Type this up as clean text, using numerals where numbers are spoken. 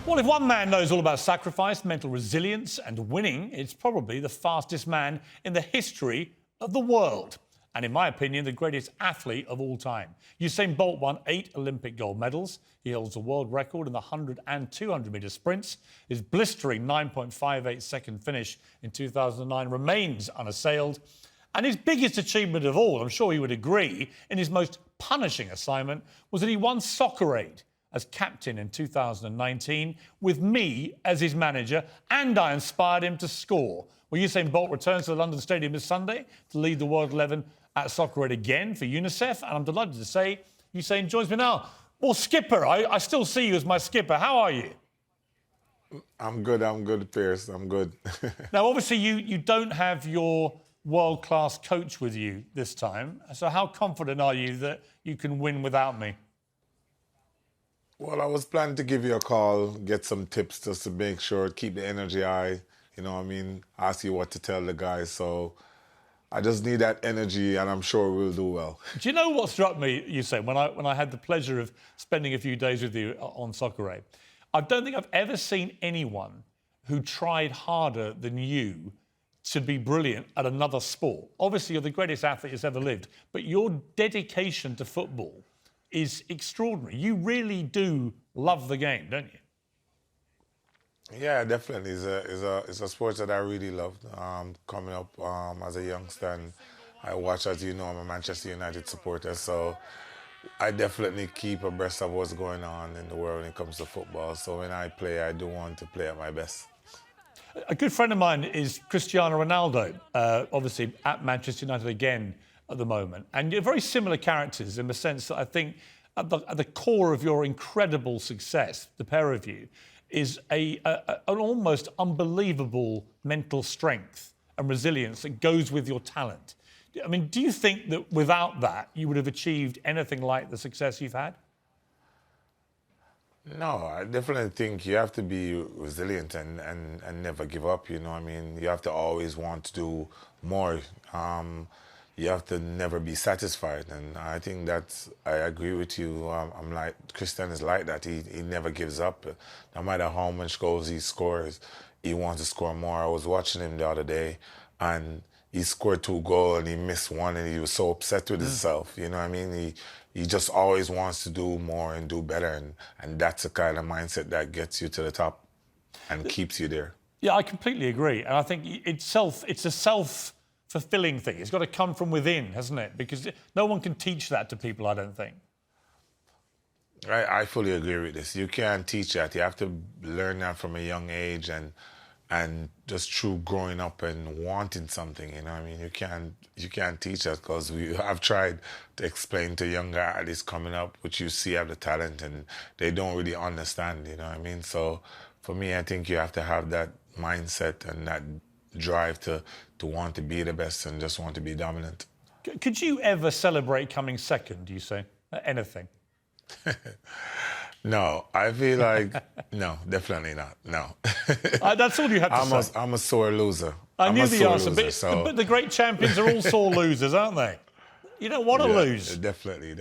Well, if one man knows all about sacrifice, mental resilience and winning, it's probably the fastest man in the history of the world. And in my opinion, the greatest athlete of all time. Usain Bolt won 8 Olympic gold medals. He holds a world record in the 100 and 200-metre sprints. His blistering 9.58-second finish in 2009 remains unassailed. And his biggest achievement of all, I'm sure he would agree, in his most punishing assignment, was that he won Soccer Aid as captain in 2019 with me as his manager, and I inspired him to score. Well, Usain Bolt returns to the London Stadium this Sunday to lead the World 11 at Soccer Aid again for UNICEF, and I'm delighted to say Usain joins me now. Well, skipper, I still see you as my skipper. How are you? I'm good, Pierce. I'm good. Now, obviously, you don't have your world-class coach with you this time, so how confident are you that you can win without me? Well, I was planning to give you a call, get some tips just to make sure, keep the energy high, you know what I mean, ask you what to tell the guys. So I just need that energy, and I'm sure we'll do well. Do you know what struck me, Usain, when I had the pleasure of spending a few days with you on Soccer Aid? I don't think I've ever seen anyone who tried harder than you to be brilliant at another sport. Obviously, you're the greatest athlete that's ever lived, but your dedication to football is extraordinary. You really do love the game, don't you? Yeah, definitely. It's a sport that I really loved. Coming up as a youngster, and I watch, as you know, I'm a Manchester United supporter, so I definitely keep abreast of what's going on in the world when it comes to football. So when I play, I do want to play at my best. A good friend of mine is Cristiano Ronaldo, obviously at Manchester United again at the moment. And you're very similar characters in the sense that I think at the core of your incredible success, the pair of you, is an almost unbelievable mental strength and resilience that goes with your talent. I mean, do you think that without that, you would have achieved anything like the success you've had? No, I definitely think you have to be resilient and never give up, you know what I mean? You have to always want to do more. You have to never be satisfied, and I think I agree with you. I'm like, Christian is like that. He never gives up. No matter how much goals he scores, he wants to score more. I was watching him the other day, and he scored 2 goals and he missed 1, and he was so upset with himself. You know what I mean? He just always wants to do more and do better, and that's the kind of mindset that gets you to the top and keeps you there. Yeah, I completely agree, and I think it's a self-fulfilling thing. It's got to come from within, hasn't it? Because no one can teach that to people, I don't think. I fully agree with this. You can't teach that. You have to learn that from a young age, and just through growing up and wanting something, you know what I mean? You can't teach that, because I've tried to explain to younger athletes coming up, which you see have the talent, and they don't really understand, you know what I mean? So for me, I think you have to have that mindset and that drive to want to be the best and just want to be dominant. Could you ever celebrate coming second, do you say? Anything? No, I feel like, no, definitely not, no. That's all you had to say. I'm a sore loser. I knew the answer, loser, but the great champions are all sore losers, aren't they? You don't want to lose. Definitely.